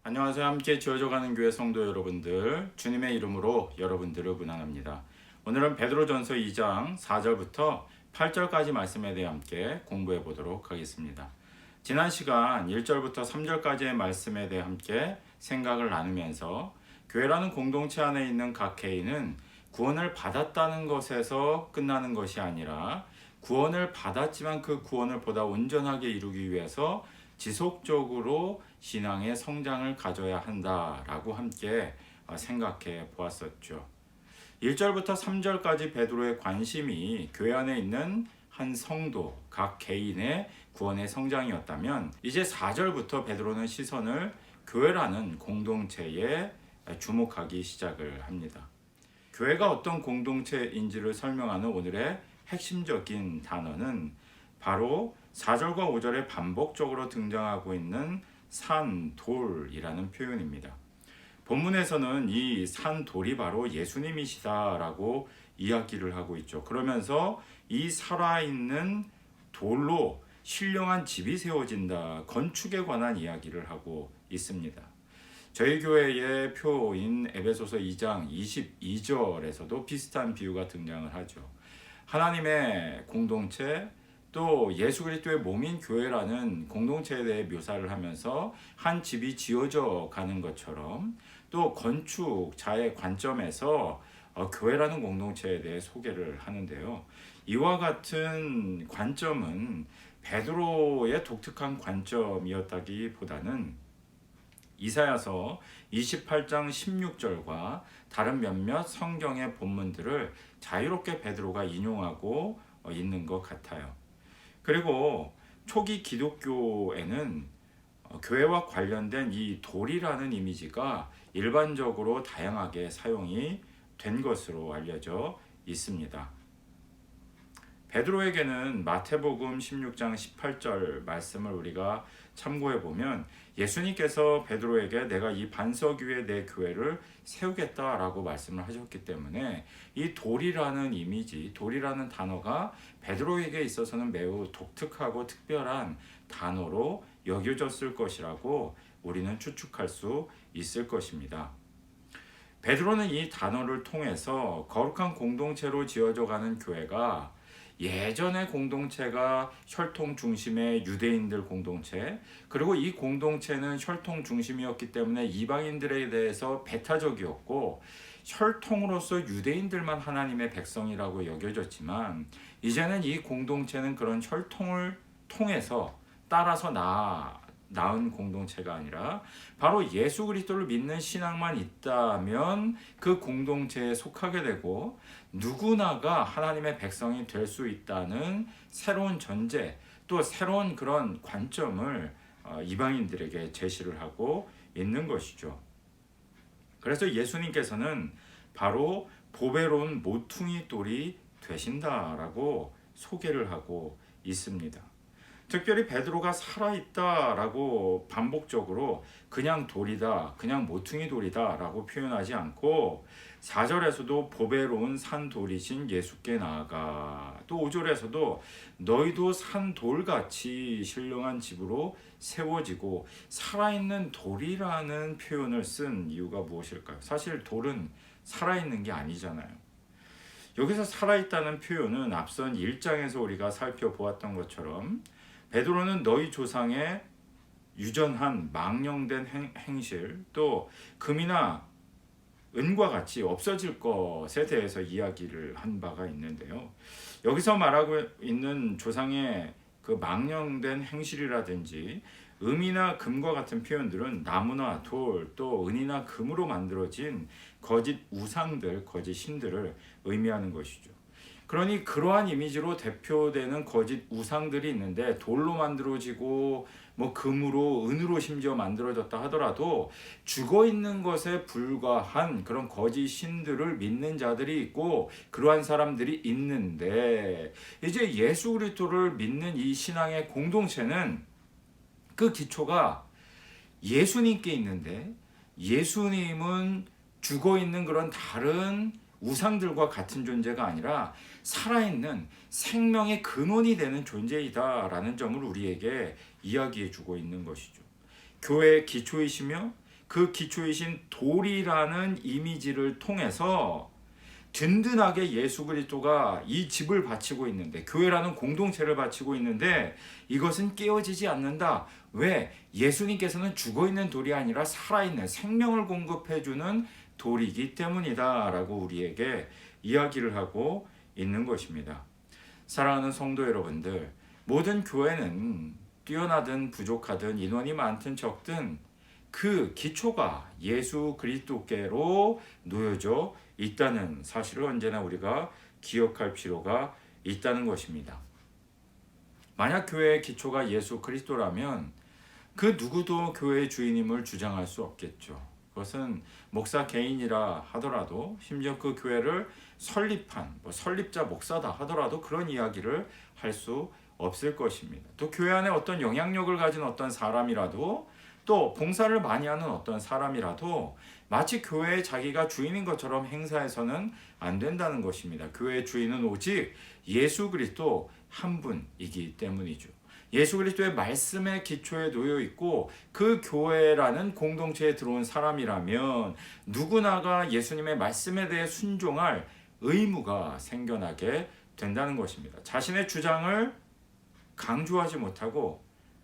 안녕하세요. 함께 지어져가는 교회 성도 여러분들, 주님의 이름으로 여러분들을 문안합니다. 오늘은 베드로전서 2장 4절부터 8절까지 말씀에 대해 함께 공부해 보도록 하겠습니다. 지난 시간 1절부터 3절까지의 말씀에 대해 함께 생각을 나누면서 교회라는 공동체 안에 있는 각 개인은 구원을 받았다는 것에서 끝나는 것이 아니라 구원을 받았지만 그 구원을 보다 온전하게 이루기 위해서 지속적으로 신앙의 성장을 가져야 한다라고 함께 생각해 보았었죠. 1절부터 3절까지 베드로의 관심이 교회 안에 있는 한 성도, 각 개인의 구원의 성장이었다면 이제 4절부터 베드로는 시선을 교회라는 공동체에 주목하기 시작을 합니다. 교회가 어떤 공동체인지를 설명하는 오늘의 핵심적인 단어는 바로 4절과 5절에 반복적으로 등장하고 있는 산돌이라는 표현입니다. 본문에서는 이 산돌이 바로 예수님이시다라고 이야기를 하고 있죠. 그러면서 이 살아있는 돌로 신령한 집이 세워진다, 건축에 관한 이야기를 하고 있습니다. 저희 교회의 표인 에베소서 2장 22절에서도 비슷한 비유가 등장을 하죠. 하나님의 공동체, 또 예수 그리스도의 몸인 교회라는 공동체에 대해 묘사를 하면서 한 집이 지어져 가는 것처럼 또 건축자의 관점에서 교회라는 공동체에 대해 소개를 하는데요. 이와 같은 관점은 베드로의 독특한 관점이었다기보다는 이사야서 28장 16절과 다른 몇몇 성경의 본문들을 자유롭게 베드로가 인용하고 있는 것 같아요. 그리고 초기 기독교에는 교회와 관련된 이 돌이라는 이미지가 일반적으로 다양하게 사용이 된 것으로 알려져 있습니다. 베드로에게는 마태복음 16장 18절 말씀을 우리가 참고해 보면 예수님께서 베드로에게 내가 이 반석 위에 내 교회를 세우겠다라고 말씀을 하셨기 때문에 이 돌이라는 이미지, 돌이라는 단어가 베드로에게 있어서는 매우 독특하고 특별한 단어로 여겨졌을 것이라고 우리는 추측할 수 있을 것입니다. 베드로는 이 단어를 통해서 거룩한 공동체로 지어져 가는 교회가 예전의 공동체가 혈통 중심의 유대인들 공동체, 그리고 이 공동체는 혈통 중심이었기 때문에 이방인들에 대해서 배타적이었고 혈통으로서 유대인들만 하나님의 백성이라고 여겨졌지만 이제는 이 공동체는 그런 혈통을 통해서 따라서 낳은 공동체가 아니라 바로 예수 그리스도를 믿는 신앙만 있다면 그 공동체에 속하게 되고 누구나가 하나님의 백성이 될 수 있다는 새로운 전제, 또 새로운 그런 관점을 이방인들에게 제시를 하고 있는 것이죠. 그래서 예수님께서는 바로 보배로운 모퉁이 돌이 되신다라고 소개를 하고 있습니다. 특별히 베드로가 살아있다라고 반복적으로 그냥 돌이다, 그냥 모퉁이 돌이다라고 표현하지 않고 4절에서도 보배로운 산돌이신 예수께 나아가, 또 5절에서도 너희도 산돌같이 신령한 집으로 세워지고, 살아있는 돌이라는 표현을 쓴 이유가 무엇일까요? 사실 돌은 살아있는 게 아니잖아요. 여기서 살아있다는 표현은 앞선 1장에서 우리가 살펴보았던 것처럼 베드로는 너희 조상의 유전한 망령된 행실, 또 금이나 은과 같이 없어질 것에 대해서 이야기를 한 바가 있는데요. 여기서 말하고 있는 조상의 그 망령된 행실이라든지 음이나 금과 같은 표현들은 나무나 돌, 또 은이나 금으로 만들어진 거짓 우상들, 거짓 신들을 의미하는 것이죠. 그러니 그러한 이미지로 대표되는 거짓 우상들이 있는데 돌로 만들어지고 뭐 금으로, 은으로 심지어 만들어졌다 하더라도 죽어 있는 것에 불과한 그런 거짓 신들을 믿는 자들이 있고 그러한 사람들이 있는데, 이제 예수 그리스도를 믿는 이 신앙의 공동체는 그 기초가 예수님께 있는데, 예수님은 죽어 있는 그런 다른 우상들과 같은 존재가 아니라 살아있는 생명의 근원이 되는 존재이다라는 점을 우리에게 이야기해 주고 있는 것이죠. 교회의 기초이시며 그 기초이신 돌이라는 이미지를 통해서 든든하게 예수 그리스도가 이 집을 바치고 있는데, 교회라는 공동체를 바치고 있는데 이것은 깨어지지 않는다. 왜? 예수님께서는 죽어있는 돌이 아니라 살아있는 생명을 공급해주는 돌이기 때문이다 라고 우리에게 이야기를 하고 있는 것입니다. 사랑하는 성도 여러분들, 모든 교회는 뛰어나든 부족하든 인원이 많든 적든 그 기초가 예수 그리스도께로 놓여져 있다는 사실을 언제나 우리가 기억할 필요가 있다는 것입니다. 만약 교회의 기초가 예수 그리스도라면 그 누구도 교회의 주인임을 주장할 수 없겠죠. 그것은 목사 개인이라 하더라도, 심지어 그 교회를 설립한 설립자 목사다 하더라도 그런 이야기를 할 수 없을 것입니다. 또 교회 안에 어떤 영향력을 가진 어떤 사람이라도, 또 봉사를 많이 하는 어떤 사람이라도 마치 교회의 자기가 주인인 것처럼 행사해서는 안 된다는 것입니다. 교회의 주인은 오직 예수 그리스도 한 분이기 때문이죠. 예수 그리스도의 말씀의 기초에 놓여 있고 그 교회라는 공동체에 들어온 사람이라면 누구나가 예수님의 말씀에 대해 순종할 의무가 생겨나게 된다는 것입니다. 자신의 주장을 강조하지 못하고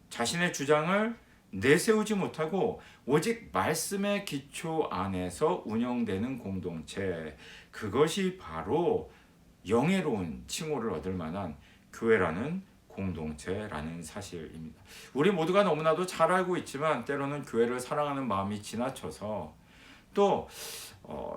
자신의 주장을 내세우지 못하고 오직 말씀의 기초 안에서 운영되는 공동체, 그것이 바로 영예로운 칭호를 얻을 만한 교회라는 공동체라는 사실입니다. 우리 모두가 너무나도 잘 알고 있지만 때로는 교회를 사랑하는 마음이 지나쳐서 또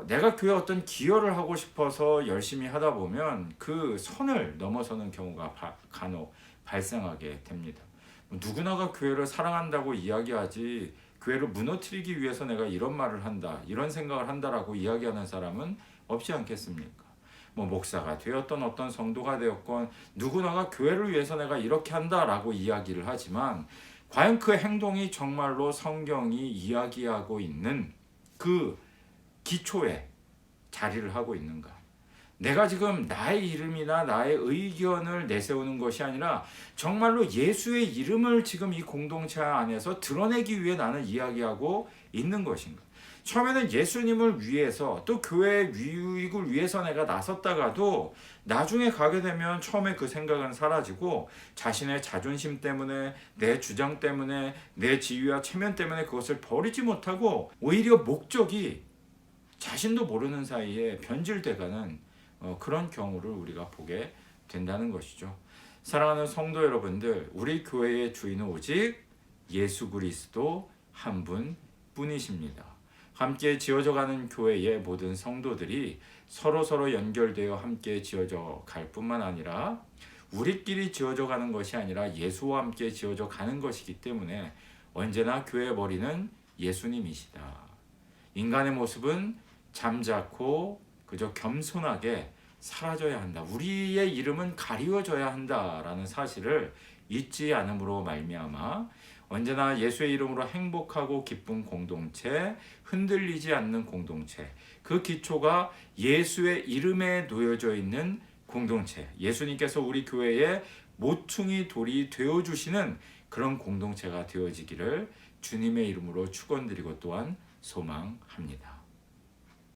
내가 교회에 어떤 기여를 하고 싶어서 열심히 하다 보면 그 선을 넘어서는 경우가 간혹 발생하게 됩니다. 누구나가 교회를 사랑한다고 이야기하지 교회를 무너뜨리기 위해서 내가 이런 말을 한다, 이런 생각을 한다라고 이야기하는 사람은 없지 않겠습니까? 목사가 되었던 어떤 성도가 되었건 누구나가 교회를 위해서 내가 이렇게 한다라고 이야기를 하지만 과연 그 행동이 정말로 성경이 이야기하고 있는 그 기초에 자리를 하고 있는가? 내가 지금 나의 이름이나 나의 의견을 내세우는 것이 아니라 정말로 예수의 이름을 지금 이 공동체 안에서 드러내기 위해 나는 이야기하고 있는 것인가? 처음에는 예수님을 위해서 또 교회의 유익을 위해서 내가 나섰다가도 나중에 가게 되면 처음에 그 생각은 사라지고 자신의 자존심 때문에, 내 주장 때문에, 내 지위와 체면 때문에 그것을 버리지 못하고 오히려 목적이 자신도 모르는 사이에 변질돼가는 그런 경우를 우리가 보게 된다는 것이죠. 사랑하는 성도 여러분들, 우리 교회의 주인은 오직 예수 그리스도 한 분뿐이십니다. 함께 지어져가는 교회의 모든 성도들이 서로 연결되어 함께 지어져 갈 뿐만 아니라 우리끼리 지어져 가는 것이 아니라 예수와 함께 지어져 가는 것이기 때문에 언제나 교회의 머리는 예수님이시다. 인간의 모습은 잠자코 그저 겸손하게 사라져야 한다. 우리의 이름은 가리워져야 한다라는 사실을 잊지 않음으로 말미암아 언제나 예수의 이름으로 행복하고 기쁜 공동체, 흔들리지 않는 공동체, 그 기초가 예수의 이름에 놓여져 있는 공동체, 예수님께서 우리 교회의 모퉁이 돌이 되어주시는 그런 공동체가 되어지기를 주님의 이름으로 축원드리고 또한 소망합니다.